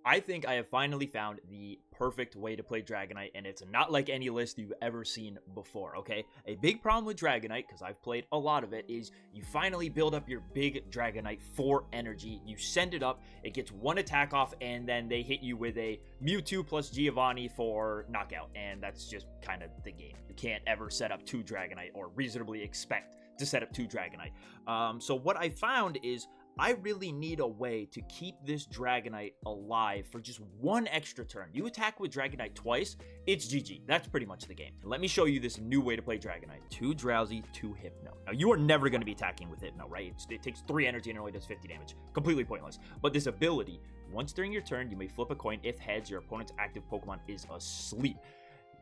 I think I have finally found the perfect way to play Dragonite, and it's not like any list you've ever seen before, okay? A big problem with Dragonite, because I've played a lot of it, is you finally build up your big Dragonite for energy, you send it up, it gets one attack off, and then they hit you with a Mewtwo plus Giovanni for knockout, and that's just kind of the game. You can't ever set up 2 Dragonite, or reasonably expect to set up 2 Dragonite. So what I found is I really need a way to keep this Dragonite alive for just one extra turn. You attack with Dragonite twice, it's GG. That's pretty much the game. Let me show you this new way to play Dragonite. 2 Drowzee, 2 Hypno. Now, you are never going to be attacking with Hypno, right? It takes 3 energy and only does 50 damage. Completely pointless. But this ability, once during your turn, you may flip a coin. If heads, your opponent's active Pokemon is asleep.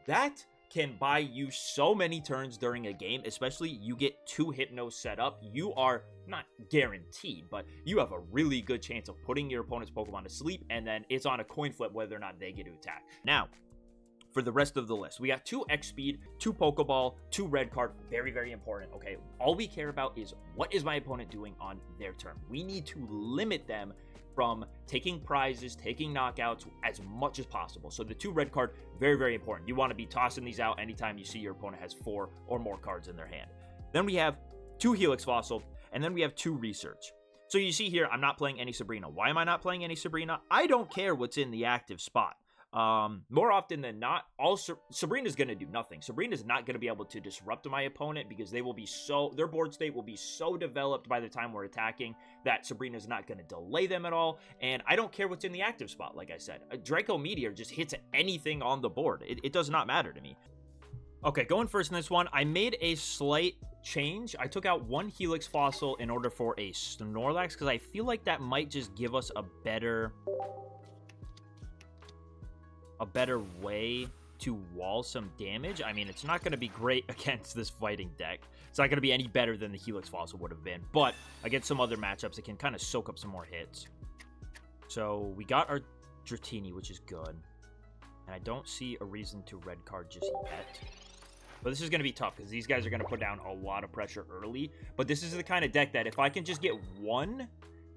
That can buy you so many turns during a game, especially you get 2 Hypnos set up. You are not guaranteed, but you have a really good chance of putting your opponent's Pokemon to sleep, and then it's on a coin flip whether or not they get to attack. Now, for the rest of the list, we got 2 X speed, 2 Pokeball, 2 red card. Very, very important, okay? All we care about is what is my opponent doing on their turn. We need to limit them from taking prizes, taking knockouts as much as possible. So the 2 red card, very, very important. You want to be tossing these out anytime you see your opponent has 4 or more cards in their hand. Then we have 2 Helix Fossil, and then we have 2 Research. So you see here, I'm not playing any Sabrina. Why am I not playing any Sabrina? I don't care what's in the active spot. More often than not, Sabrina's going to do nothing. Sabrina's not going to be able to disrupt my opponent because they will be their board state will be so developed by the time we're attacking that Sabrina's not going to delay them at all. And I don't care what's in the active spot, like I said. A Draco Meteor just hits anything on the board. It does not matter to me. Okay, going first in this one, I made a slight change. I took out 1 Helix Fossil in order for a Snorlax because I feel like that might just give us a better way to wall some damage. I mean, it's not going to be great against this fighting deck. It's not going to be any better than the Helix Fossil would have been, but against some other matchups, it can kind of soak up some more hits. So we got our Dratini, which is good, and I don't see a reason to red card just yet. But this is going to be tough because these guys are going to put down a lot of pressure early, but this is the kind of deck that if I can just get 1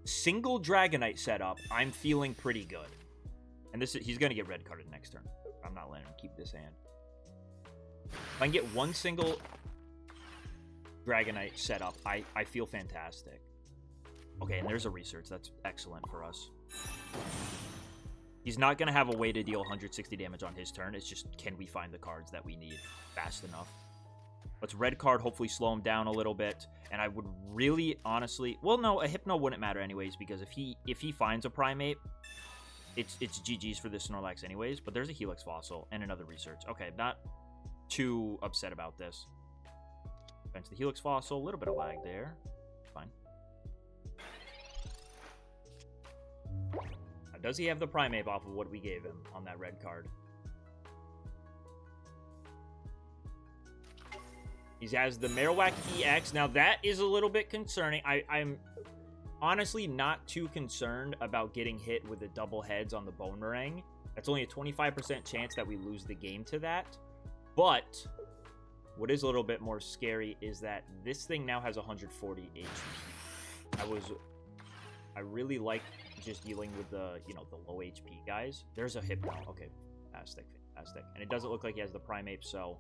single Dragonite set up, I'm feeling pretty good. And he's going to get red carded next turn. I'm not letting him keep this hand. If I can get 1 single Dragonite set up, I feel fantastic. Okay, and there's a Research. That's excellent for us. He's not going to have a way to deal 160 damage on his turn. It's just, can we find the cards that we need fast enough? Let's red card, hopefully slow him down a little bit. And I would really, honestly... Well, no, a Hypno wouldn't matter anyways, because if he finds a Primate... It's GG's for this Snorlax anyways, but there's a Helix Fossil and another Research. Okay, not too upset about this. Bench the Helix Fossil, a little bit of lag there. Fine. Now, does he have the Primate off of what we gave him on that red card? He has the Marowak EX. Now, that is a little bit concerning. I'm honestly not too concerned about getting hit with the double heads on the Bone Meringue. That's only a 25% chance that we lose the game to that. But what is a little bit more scary is that this thing now has 140 HP. I really like just dealing with the, the low HP guys. There's a Hypno. Okay, fantastic. And it doesn't look like he has the Primate, so...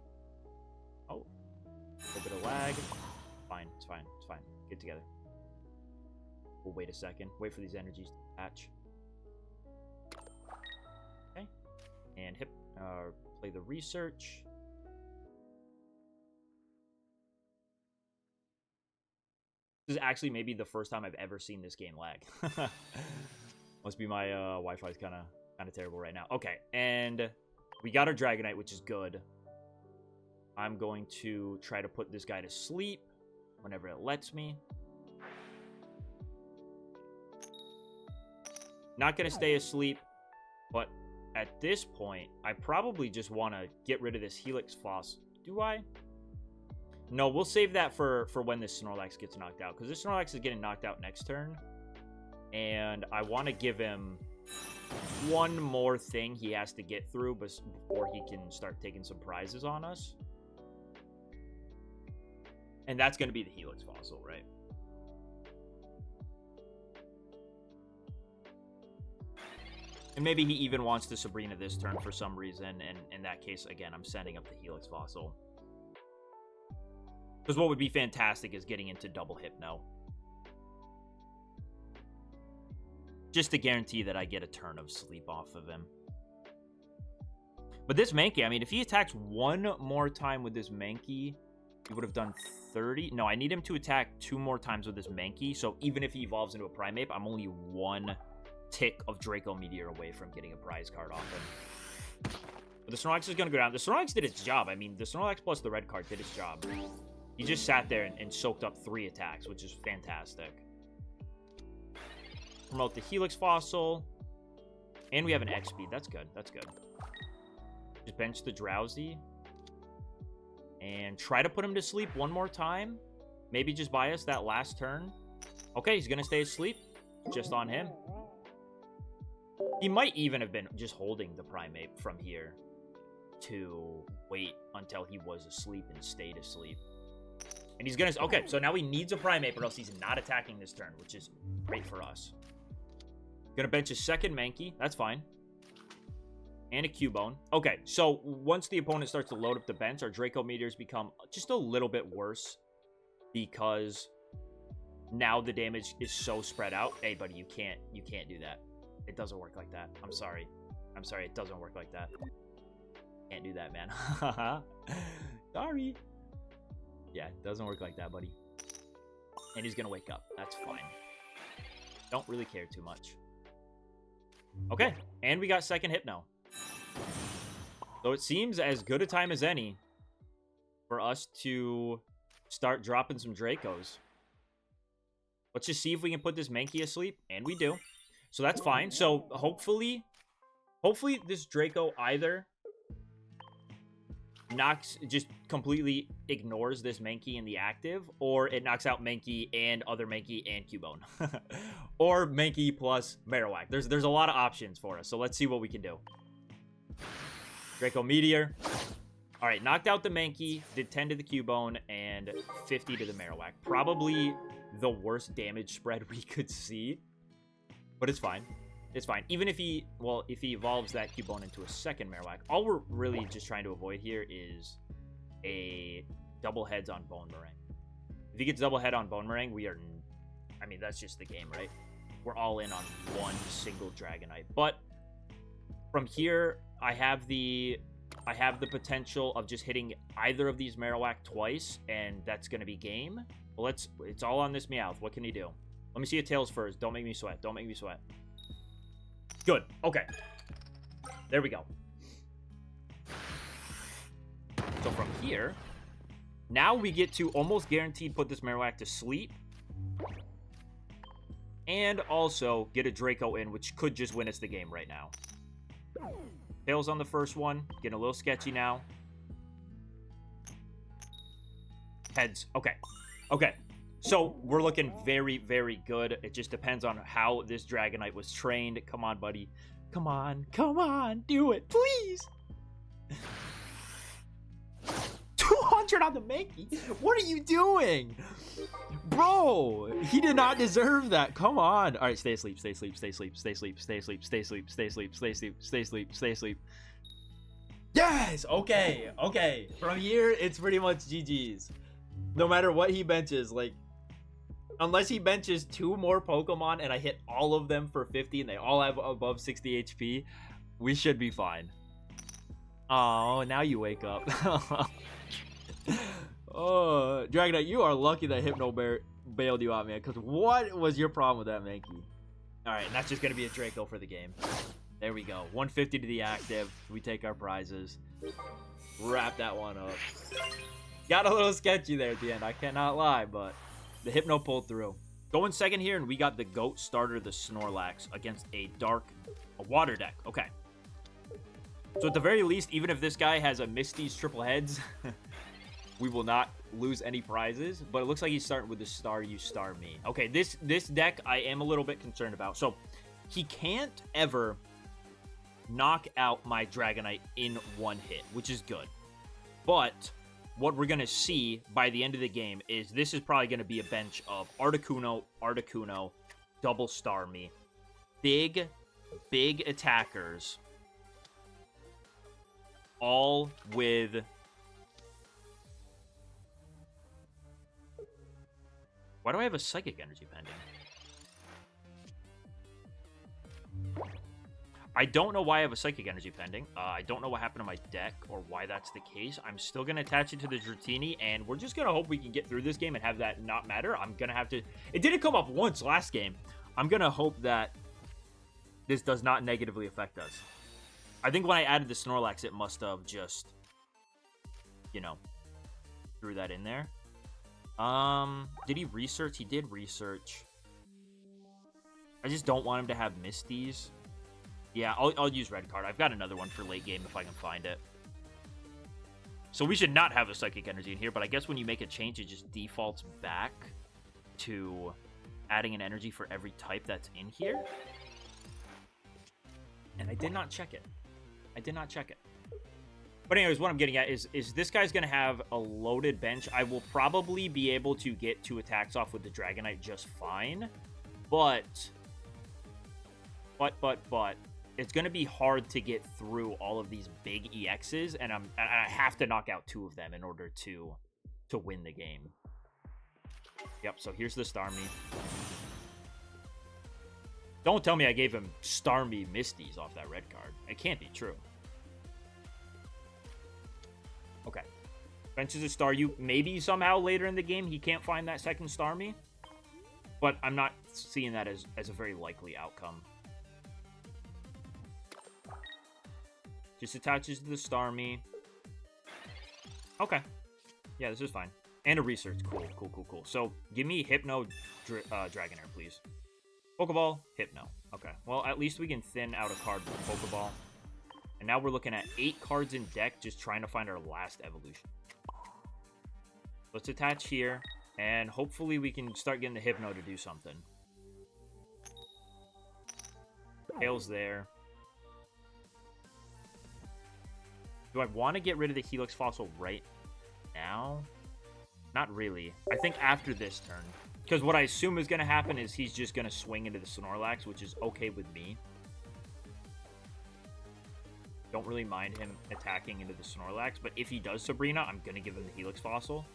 Oh. A little bit of lag. Fine, it's fine. Get together. We'll wait a second. Wait for these energies to patch. Okay. And play the Research. This is actually maybe the first time I've ever seen this game lag. Must be my Wi-Fi's kind of terrible right now. Okay, and we got our Dragonite, which is good. I'm going to try to put this guy to sleep whenever it lets me. Not going to stay asleep, but at this point, I probably just want to get rid of this Helix Fossil. Do I? No, we'll save that for when this Snorlax gets knocked out, because this Snorlax is getting knocked out next turn, and I want to give him one more thing he has to get through before he can start taking some prizes on us. And that's going to be the Helix Fossil, right? And maybe he even wants to Sabrina this turn for some reason. And in that case, again, I'm sending up the Helix Fossil. Because what would be fantastic is getting into double Hypno. Just to guarantee that I get a turn of sleep off of him. But this Mankey, I mean, if he attacks one more time with this Mankey, he would have done 30. No, I need him to attack 2 more times with this Mankey. So even if he evolves into a Primeape, I'm only 1 tick of Draco Meteor away from getting a prize card off him. But the Snorlax is going to go down. The Snorlax did its job. I mean, the Snorlax plus the red card did its job. He just sat there and soaked up 3 attacks, which is fantastic. Promote the Helix Fossil. And we have an X speed. That's good. That's good. Just bench the Drowzee. And try to put him to sleep one more time. Maybe just buy us that last turn. Okay, he's going to stay asleep. Just on him. He might even have been just holding the Primeape from here to wait until he was asleep and stayed asleep. And he's going to... Okay, so now he needs a Primeape or else he's not attacking this turn, which is great for us. Going to bench a second Mankey. That's fine. And a Cubone. Okay, so once the opponent starts to load up the bench, our Draco Meteors become just a little bit worse because now the damage is so spread out. Hey, buddy, you can't do that. It doesn't work like that. I'm sorry. I'm sorry. It doesn't work like that. Can't do that, man. Sorry. Yeah, it doesn't work like that, buddy. And he's going to wake up. That's fine. Don't really care too much. Okay. And we got second Hypno. So it seems as good a time as any for us to start dropping some Dracos. Let's just see if we can put this Mankey asleep. And we do. So that's fine. So hopefully this Draco either just completely ignores this Mankey in the active, or it knocks out Mankey and other Mankey and Cubone. Or Mankey plus Marowak. There's a lot of options for us. So let's see what we can do. Draco Meteor. All right, knocked out the Mankey, did 10 to the Cubone, and 50 to the Marowak. Probably the worst damage spread we could see. But it's fine. It's fine. Even if he evolves that Cubone into a second Marowak, all we're really just trying to avoid here is a double heads on Bone Meringue. If he gets double head on Bone Meringue, we are... I mean, that's just the game, right? We're all in on one single Dragonite. But from here, I have the potential of just hitting either of these Marowak twice, and that's going to be game. Well, it's all on this Meowth. What can he do? Let me see a Tails first. Don't make me sweat. Don't make me sweat. Good. Okay. There we go. So from here, now we get to almost guaranteed put this Marowak to sleep. And also get a Draco in, which could just win us the game right now. Tails on the first one. Getting a little sketchy now. Heads. Okay. Okay. So, we're looking very, very good. It just depends on how this Dragonite was trained. Come on, buddy. Come on. Come on. Do it. Please. 200 on the Mankey? What are you doing? Bro, he did not deserve that. Come on. All right, stay asleep. Stay asleep. Stay asleep. Stay asleep. Stay asleep. Stay asleep. Stay asleep. Stay asleep. Stay asleep. Stay asleep. Yes. Okay. Okay. From here, it's pretty much GG's. No matter what he benches, like, unless he benches 2 more Pokemon and I hit all of them for 50 and they all have above 60 HP, we should be fine. Oh, now you wake up. Oh, Dragonite, you are lucky that Hypno bailed you out, man. Because what was your problem with that Mankey? Alright, and that's just going to be a Draco for the game. There we go. 150 to the active. We take our prizes. Wrap that one up. Got a little sketchy there at the end, I cannot lie, but the Hypno pulled through. Going second here, and we got the GOAT starter, the Snorlax, against a water deck. Okay. So at the very least, even if this guy has a Misty's triple heads, we will not lose any prizes. But it looks like he's starting with the Star You Star Me. Okay, this deck I am a little bit concerned about. So he can't ever knock out my Dragonite in one hit, which is good. But what we're going to see by the end of the game is this is probably going to be a bench of Articuno, double Star Me. Big, big attackers, all with... Why do I have a Psychic Energy pending? I don't know why I have a Psychic Energy pending. I don't know what happened to my deck or why that's the case. I'm still going to attach it to the Dratini, and we're just going to hope we can get through this game and have that not matter. I'm going to have to... It didn't come up once last game. I'm going to hope that this does not negatively affect us. I think when I added the Snorlax, it must have just, you know, threw that in there. Did he research? He did research. I just don't want him to have Misties. Yeah, I'll use red card. I've got another one for late game if I can find it. So we should not have a Psychic Energy in here, but I guess when you make a change, it just defaults back to adding an energy for every type that's in here. And I did not check it. I did not check it. But anyways, what I'm getting at is this guy's going to have a loaded bench. I will probably be able to get 2 attacks off with the Dragonite just fine. But it's going to be hard to get through all of these big EXs, and I have to knock out 2 of them in order to win the game. Yep, so here's the Starmie. Don't tell me I gave him Starmie Misties off that red card. It can't be true. Okay. Benches a Staryu. Maybe somehow later in the game he can't find that second Starmie. But I'm not seeing that as a very likely outcome. Just attaches to the Starmie. Okay. Yeah, this is fine. And a research. Cool, cool, cool, cool. So, give me Hypno Dragonair, please. Pokeball, Hypno. Okay. Well, at least we can thin out a card with Pokeball. And now we're looking at 8 cards in deck, just trying to find our last evolution. Let's attach here. And hopefully we can start getting the Hypno to do something. Tail's there. Do I want to get rid of the Helix Fossil right now? Not really. I think after this turn. Because what I assume is going to happen is he's just going to swing into the Snorlax, which is okay with me. Don't really mind him attacking into the Snorlax. But if he does Sabrina, I'm going to give him the Helix Fossil.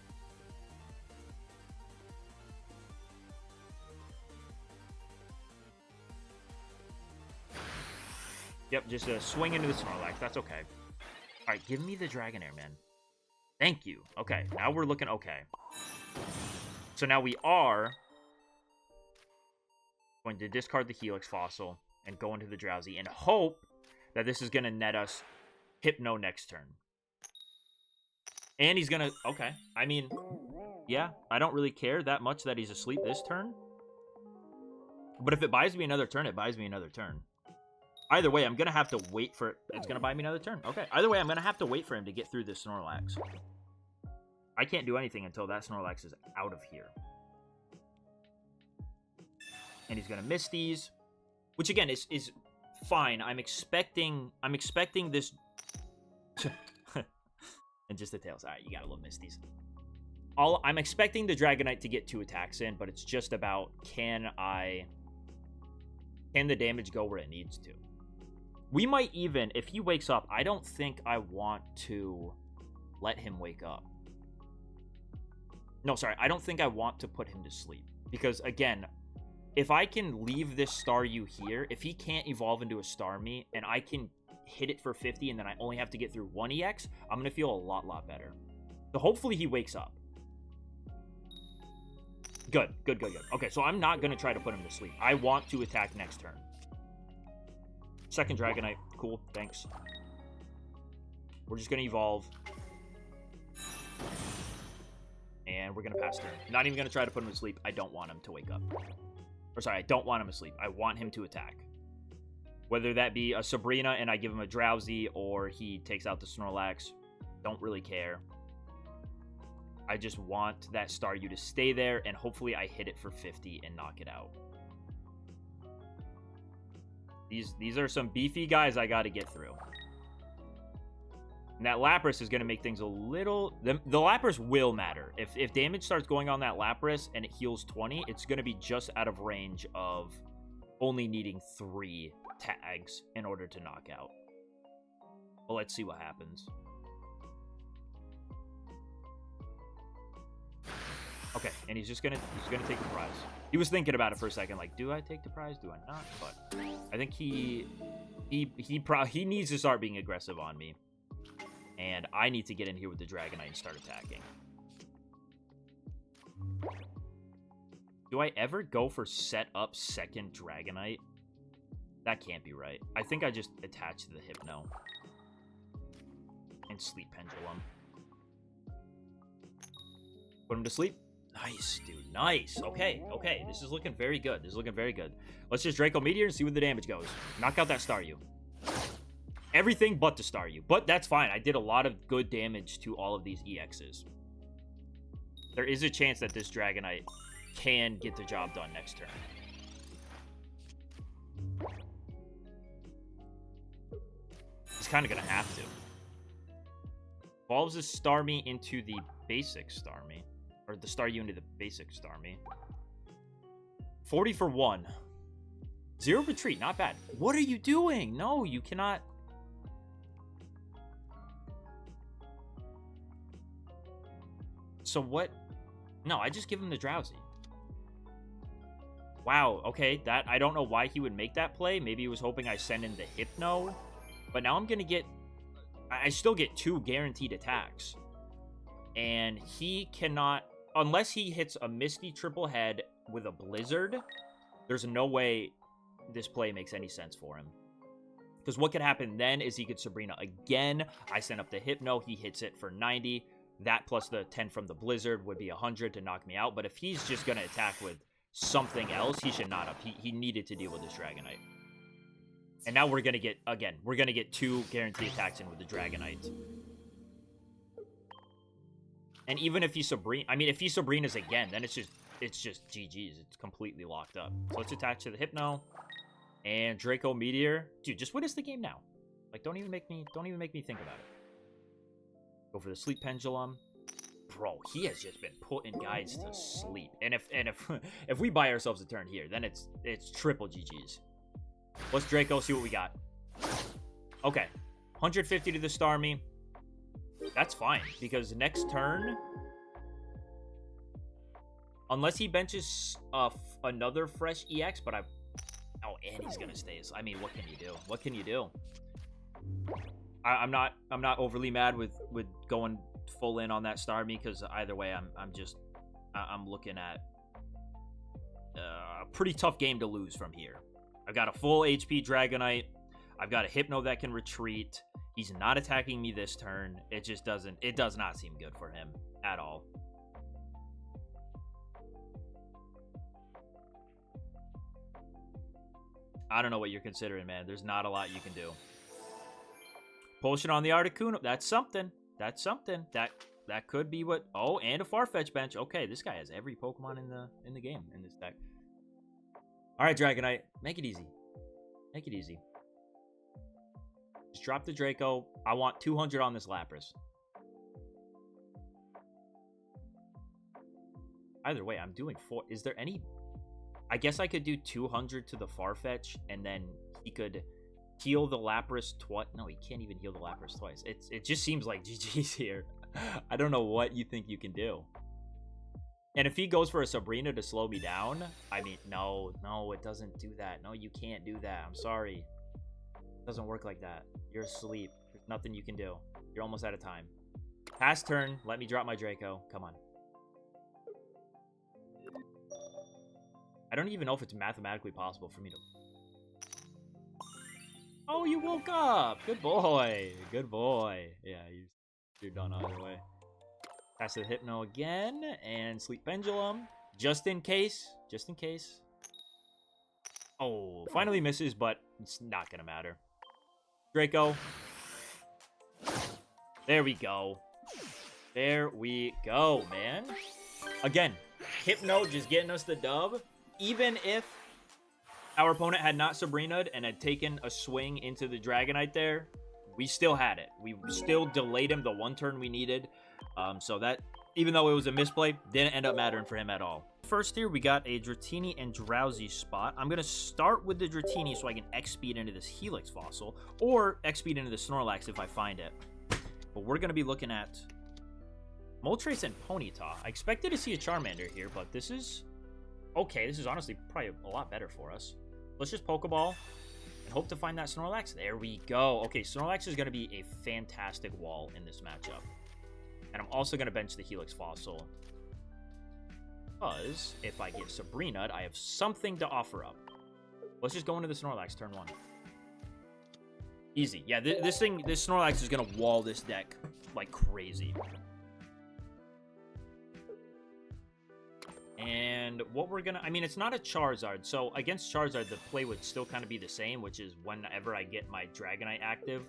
Yep, just a swing into the Snorlax. That's okay. Alright, give me the Dragonair, man. Thank you. Okay, now we're looking okay. So now we are going to discard the Helix Fossil and go into the Drowzee and hope that this is going to net us Hypno next turn. And he's going to... Okay. I mean, yeah, I don't really care that much that he's asleep this turn. But if it buys me another turn, it buys me another turn. Either way, I'm going to have to wait for it. It's going to buy me another turn. Okay. Either way, I'm going to have to wait for him to get through this Snorlax. I can't do anything until that Snorlax is out of here. And he's going to Misties. Which, again, is fine. I'm expecting this... and just the tails. Alright, you got to love Misties. I'm expecting the Dragonite to get 2 attacks in, but it's just about can the damage go where it needs to? We might even, if he wakes up, I don't think I want to let him wake up. No, sorry, I don't think I want to put him to sleep. Because, again, if I can leave this Staryu here, if he can't evolve into a Starmie, and I can hit it for 50, and then I only have to get through 1 EX, I'm going to feel a lot better. So hopefully he wakes up. Good. Okay, so I'm not going to try to put him to sleep. I want to attack next turn. Second Dragonite. Cool, thanks. We're just going to evolve. And we're going to pass turn. Not even going to try to put him to sleep. I don't want him to wake up. Or sorry, I don't want him asleep. I want him to attack. Whether that be a Sabrina and I give him a Drowzee, or he takes out the Snorlax. Don't really care. I just want that Staryu to stay there, and hopefully I hit it for 50 and knock it out. These are some beefy guys I got to get through. And that Lapras is going to make things a little... The Lapras will matter. If damage starts going on that Lapras and it heals 20, it's going to be just out of range of only needing 3 tags in order to knock out. Well, let's see what happens. Okay, and he's gonna take the prize. He was thinking about it for a second, like, do I take the prize? Do I not? But I think he needs to start being aggressive on me, and I need to get in here with the Dragonite and start attacking. Do I ever go for set up second Dragonite? That can't be right. I think I just attach the Hypno and Sleep Pendulum. Put him to sleep. Nice, dude. Nice. Okay, okay. This is looking very good. This is looking very good. Let's just Draco Meteor and see where the damage goes. Knock out that Staryu. Everything but the Staryu. But that's fine. I did a lot of good damage to all of these EXs. There is a chance that this Dragonite can get the job done next turn. He's kind of going to have to. Evolves the Starmie into the basic Starmie. Or the Staryu into the basic Starmie. 40 for 1. 0 retreat, not bad. What are you doing? No, you cannot. So what? No, I just give him the Drowzee. Wow, okay, that I don't know why he would make that play. Maybe he was hoping I send in the Hypno. But now I'm going to get... I still get 2 guaranteed attacks. And he cannot... Unless he hits a Misty triple head with a Blizzard, there's no way this play makes any sense for him. Because what could happen then is he could Sabrina again. I send up the Hypno. He hits it for 90. That plus the 10 from the Blizzard would be 100 to knock me out. But if he's just going to attack with something else, he should not have. He needed to deal with this Dragonite. And now we're going to get, again, we're going to get 2 guaranteed attacks in with the Dragonite. And even if he Sabrina, I mean, if he Sabrinas again, then it's just GG's. It's completely locked up. So let's attach to the Hypno and Draco Meteor. Dude, just win us the game now. Like, don't even make me think about it. Go for the Sleep Pendulum. Bro, he has just been putting guys to sleep. And if we buy ourselves a turn here, then it's triple GG's. Let's Draco, see what we got. Okay, 150 to the Starmie. That's fine, because next turn, unless he benches another fresh EX, but oh, and he's gonna stay. I mean, what can you do? What can you do? I'm not overly mad with going full in on that Starmie, because either way, I'm looking at a pretty tough game to lose from here. I've got a full HP Dragonite. I've got a Hypno that can retreat. He's not attacking me this turn. It does not seem good for him at all. I don't know what you're considering, man. There's not a lot you can do. Potion on the Articuno. That's something. That's something. That could be what... Oh, and a Farfetch bench. Okay, this guy has every Pokemon in the game in this deck. All right, Dragonite. Make it easy. Make it easy. Just drop the Draco. I want 200 on this Lapras. Either way, I'm doing 4. Is there any... I guess I could do 200 to the Farfetch, and then he could heal the Lapras twice. No, he can't even heal the Lapras twice. It just seems like GG's here. I don't know what you think you can do. And if he goes for a Sabrina to slow me down, I mean, no, it doesn't do that. No, you can't do that. I'm sorry. It doesn't work like that. You're asleep. There's nothing you can do. You're almost out of time. Pass turn. Let me drop my Draco. Come on. I don't even know if it's mathematically possible for me to... Oh, you woke up! Good boy! Good boy. Yeah, you're done either way. Pass the Hypno again, and Sleep Pendulum. Just in case. Just in case. Oh, finally misses, but it's not gonna matter. Draco. There we go. There we go, man. Again, Hypno just getting us the dub. Even if our opponent had not Sabrina'd and had taken a swing into the Dragonite there, we still had it. We still delayed him the one turn we needed. So that Even though it was a misplay, didn't end up mattering for him at all. First here, we got a Dratini and Drowzee spot. I'm going to start with the Dratini so I can X-Speed into this Helix fossil, or X-Speed into the Snorlax if I find it. But we're going to be looking at Moltres and Ponyta. I expected to see a Charmander here, but this is... okay, this is honestly probably a lot better for us. Let's just Pokeball and hope to find that Snorlax. There we go. Okay, Snorlax is going to be a fantastic wall in this matchup. And I'm also going to bench the Helix fossil. Because if I get Sabrina, I have something to offer up. Let's just go into the Snorlax turn 1. Easy. Yeah, this Snorlax is going to wall this deck like crazy. And what we're going to... I mean, it's not a Charizard. So against Charizard, the play would still kind of be the same, which is whenever I get my Dragonite active,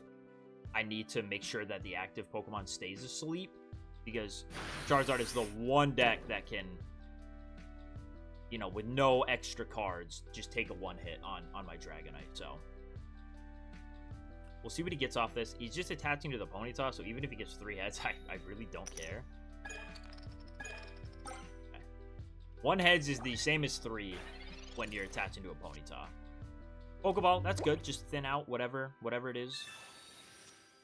I need to make sure that the active Pokemon stays asleep. Because Charizard is the one deck that can, you know, with no extra cards, just take a one hit on my Dragonite. So we'll see what he gets off this. He's just attaching to the Ponyta, so even if he gets 3 heads, I really don't care. Okay. 1 heads is the same as 3 when you're attaching to a Ponyta. Pokeball, that's good. Just thin out whatever it is.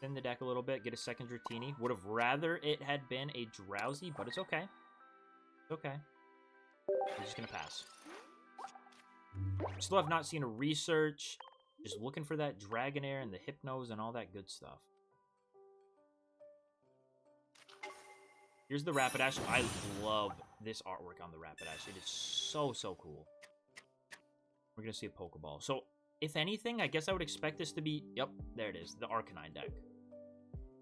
Thin the deck a little bit, get a second Dratini. Would have rather it had been a Drowzee, but it's okay. It's okay. We're just going to pass. Still have not seen a research. Just looking for that Dragonair and the Hypnos and all that good stuff. Here's the Rapidash. I love this artwork on the Rapidash. It is so, so cool. We're going to see a Pokeball. So, if anything, I guess I would expect this to be... yep, there it is. The Arcanine deck.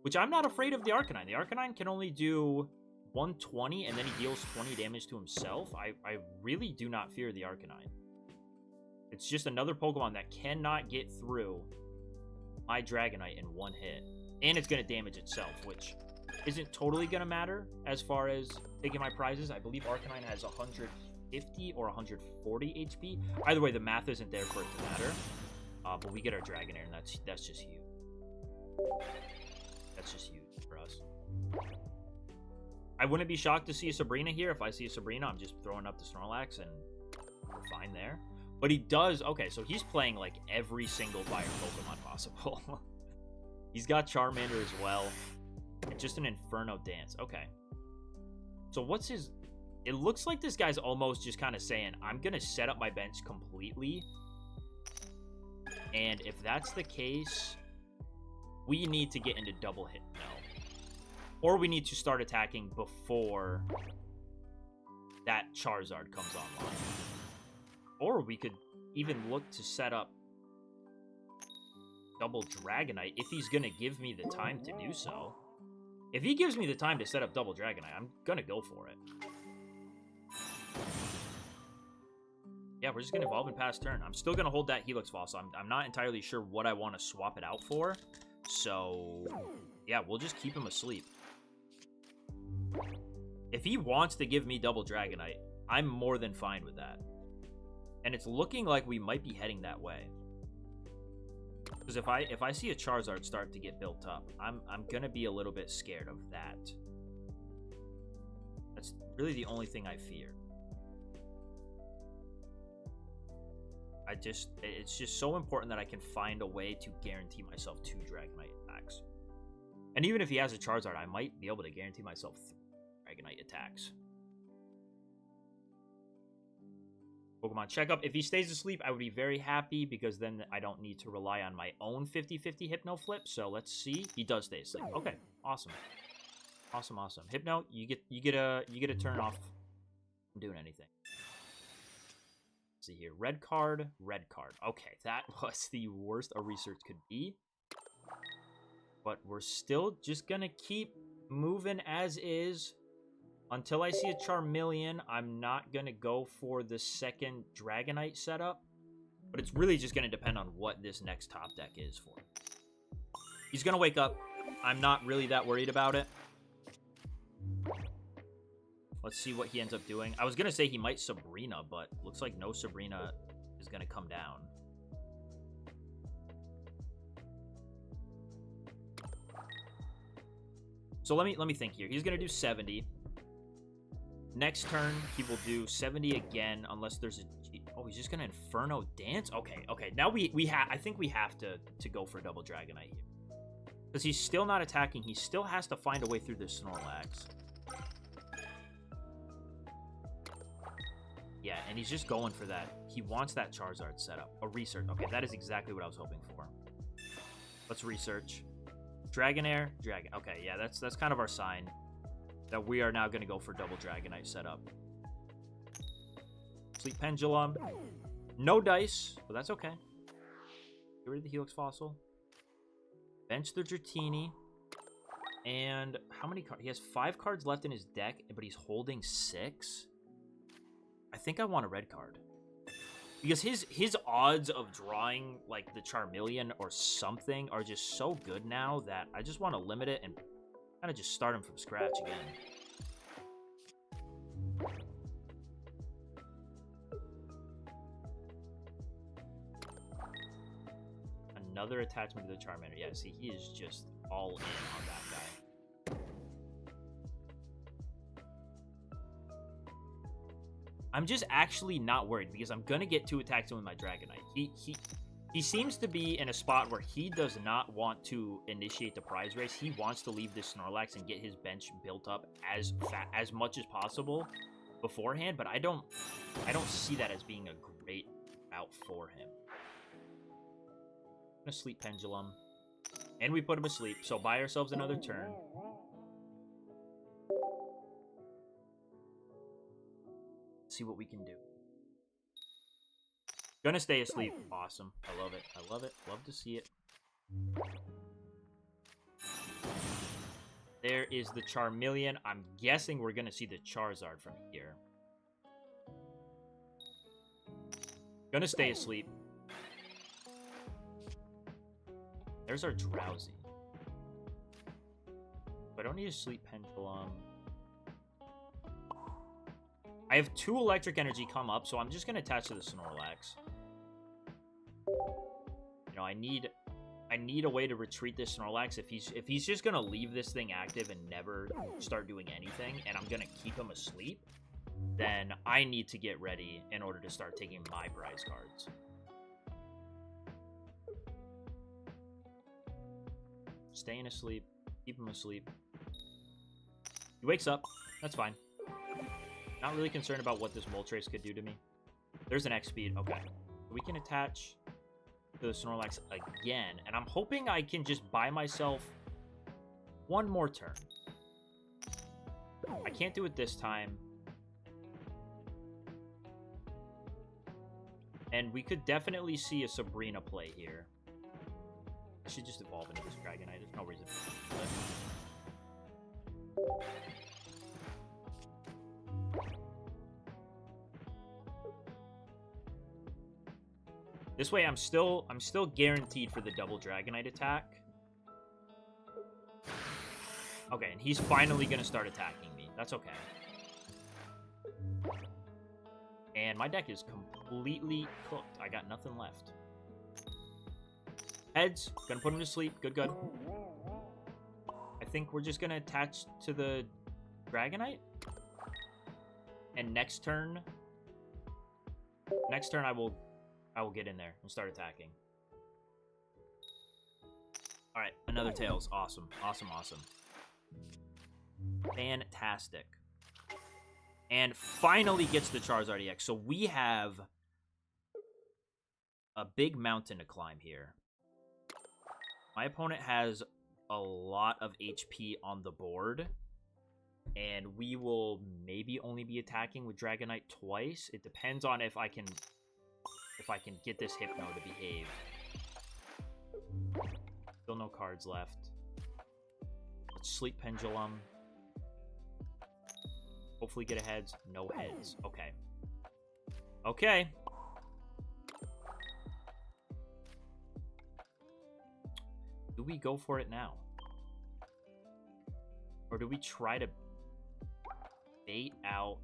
Which I'm not afraid of the Arcanine. The Arcanine can only do 120 and then he deals 20 damage to himself. I really do not fear the Arcanine. It's just another Pokemon that cannot get through my Dragonite in 1 hit. And it's going to damage itself, which isn't totally going to matter as far as taking my prizes. I believe Arcanine has 150 or 140 HP. Either way, the math isn't there for it to matter. But we get our Dragonair, and that's just huge. That's just huge for us. I wouldn't be shocked to see a Sabrina here. If I see a Sabrina, I'm just throwing up the Snorlax, and we're fine there. But he does... okay, so he's playing, like, every single fire Pokemon possible. He's got Charmander as well. And just an Inferno Dance. Okay. So what's his... it looks like this guy's almost just kind of saying, I'm going to set up my bench completely. And if that's the case, we need to get into double hit now. Or we need to start attacking before that Charizard comes online. Or we could even look to set up double Dragonite if he's going to give me the time to do so. If he gives me the time to set up double Dragonite, I'm going to go for it. Yeah, we're just going to evolve and pass turn. I'm still going to hold that Helix Fossil. I'm not entirely sure what I want to swap it out for. So, yeah, we'll just keep him asleep. If he wants to give me double Dragonite, I'm more than fine with that. And it's looking like we might be heading that way. Because if I see a Charizard start to get built up, I'm going to be a little bit scared of that. That's really the only thing I fear. It's just so important that I can find a way to guarantee myself 2 Dragonite attacks. And even if he has a Charizard, I might be able to guarantee myself 3 Dragonite attacks. Pokemon checkup. If he stays asleep, I would be very happy because then I don't need to rely on my own 50-50 Hypno flip. So let's see. He does stay asleep. Okay, awesome. Awesome, awesome. Hypno, you get a turn off from doing anything. See here, red card. Okay, that was the worst a research could be. But we're still just gonna keep moving as is. Until I see a Charmeleon, I'm not gonna go for the second Dragonite setup. But it's really just gonna depend on what this next top deck is for. He's gonna wake up. I'm not really that worried about it. Let's see what he ends up doing. I was going to say he might Sabrina, but looks like no Sabrina is going to come down. So let me think here. He's going to do 70. Next turn, he will do 70 again, unless there's a... Oh, he's just gonna Inferno Dance? Okay, okay. Now I think we have to go for double Dragonite here. Because he's still not attacking. He still has to find a way through this Snorlax. Yeah, and he's just going for that. He wants that Charizard setup. A research. Okay, that is exactly what I was hoping for. Let's research. Dragonair, Dragon. Okay, yeah, that's kind of our sign that we are now going to go for double Dragonite setup. Sleep Pendulum. No dice, but that's okay. Get rid of the Helix Fossil. Bench the Dratini. And how many cards? He has 5 cards left in his deck, but he's holding 6. I think I want a red card. Because his odds of drawing, like, the Charmeleon or something are just so good now that I just want to limit it and kind of just start him from scratch again. Another attachment to the Charmander. Yeah, see, he is just all in on that guy. I'm just actually not worried because I'm going to get 2 attacks in with my Dragonite. He seems to be in a spot where he does not want to initiate the prize race. He wants to leave this Snorlax and get his bench built up as much as possible beforehand, but I don't see that as being a great route for him. I'm gonna Sleep Pendulum. And we put him asleep, so buy ourselves another turn. See what we can do. Gonna stay asleep. Awesome. I love it. I love it. Love to see it. There is the Charmeleon. I'm guessing we're gonna see the Charizard from here. Gonna stay asleep. There's our Drowzee. But I don't need a Sleep Pendulum. I have 2 electric energy come up, so I'm just gonna attach to the Snorlax. You know, I need a way to retreat this Snorlax. If he's just gonna leave this thing active and never start doing anything, and I'm gonna keep him asleep, then I need to get ready in order to start taking my prize cards. Staying asleep, keep him asleep. He wakes up. That's fine. Not really concerned about what this Moltres could do to me. There's an X speed. Okay. We can attach to the Snorlax again. And I'm hoping I can just buy myself one more turn. I can't do it this time. And we could definitely see a Sabrina play here. I should just evolve into this Dragonite. There's no reason for it. This way, I'm still guaranteed for the double Dragonite attack. Okay, and he's finally gonna start attacking me. That's okay. And my deck is completely cooked. I got nothing left. Heads, gonna put him to sleep. Good, good. I think we're just gonna attach to the Dragonite. And next turn I will get in there and start attacking. Alright, another Tails. Awesome. Awesome, awesome. Fantastic. And finally gets the Charizard EX. So we have a big mountain to climb here. My opponent has a lot of HP on the board. And we will maybe only be attacking with Dragonite twice. It depends on if I can get this Hypno to behave. Still no cards left. Let's Sleep Pendulum. Hopefully get a heads. No heads. Okay. Okay. Do we go for it now? Or do we try to bait out?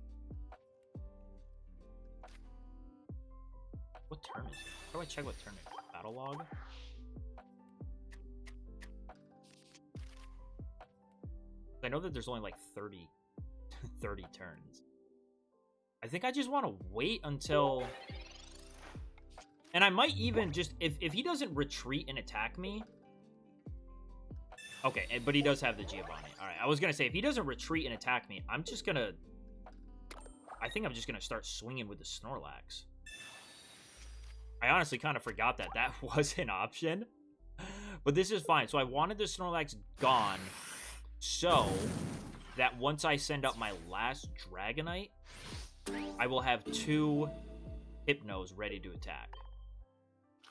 What turn is it? How do I check what turn it is? Battle log? I know that there's only like 30 turns. I think I just want to wait until... And I might even just... If he doesn't retreat and attack me... Okay, but he does have the Giovanni. Alright, I was going to say, if he doesn't retreat and attack me, I'm just going to... I think I'm just going to start swinging with the Snorlax. I honestly kind of forgot that that was an option. But this is fine. So I wanted the Snorlax gone so that once I send up my last Dragonite, I will have 2 Hypnos ready to attack.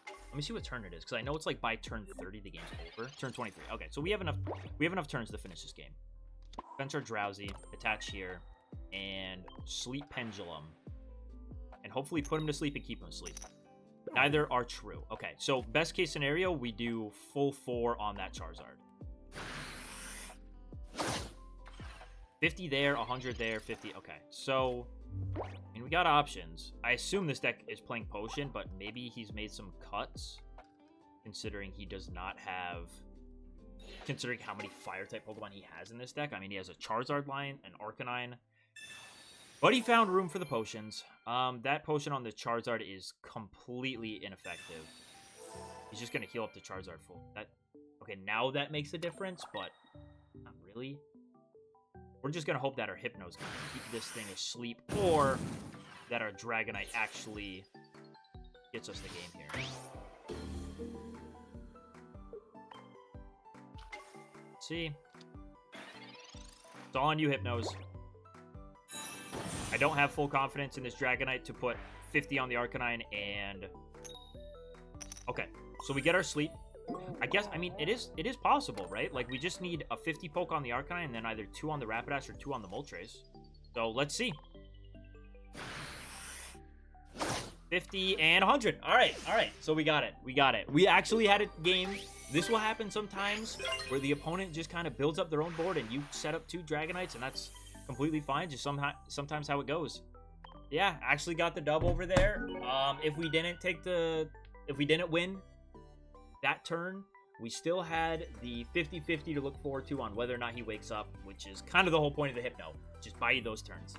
Let me see what turn it is, because I know it's like by turn 30 the game's over. Turn 23. Okay, so we have enough turns to finish this game. Bench our Drowzee, attach here, and sleep Pendulum. And hopefully put him to sleep and keep him asleep. Neither are true. Okay, so best case scenario, we do full 4 on that Charizard. 50 there, 100 there, 50. Okay, so... I mean, we got options. I assume this deck is playing Potion, but maybe he's made some cuts, considering he does not have... Considering how many Fire-type Pokemon he has in this deck. I mean, he has a Charizard line, an Arcanine. But he found room for the Potions. That Potion on the Charizard is completely ineffective. He's just going to heal up the Charizard full. Okay, now that makes a difference, but not really. We're just going to hope that our Hypno's going to keep this thing asleep, or that our Dragonite actually gets us the game here. Let's see. It's all on you, Hypnos. I don't have full confidence in this Dragonite to put 50 on the Arcanine, and... Okay, so we get our sleep. I guess, I mean, it is possible, right? Like, we just need a 50 poke on the Arcanine, and then either 2 on the Rapidash or 2 on the Moltres. So, let's see. 50 and 100. All right. So, we got it. We actually had a game. This will happen sometimes, where the opponent just kind of builds up their own board, and you set up 2 Dragonites, and that's completely fine. Just sometimes how it goes. Yeah, actually got the dub over there. If we didn't win that turn, we still had the 50-50 to look forward to on whether or not he wakes up, which is kind of the whole point of the Hypno. Just buy you those turns.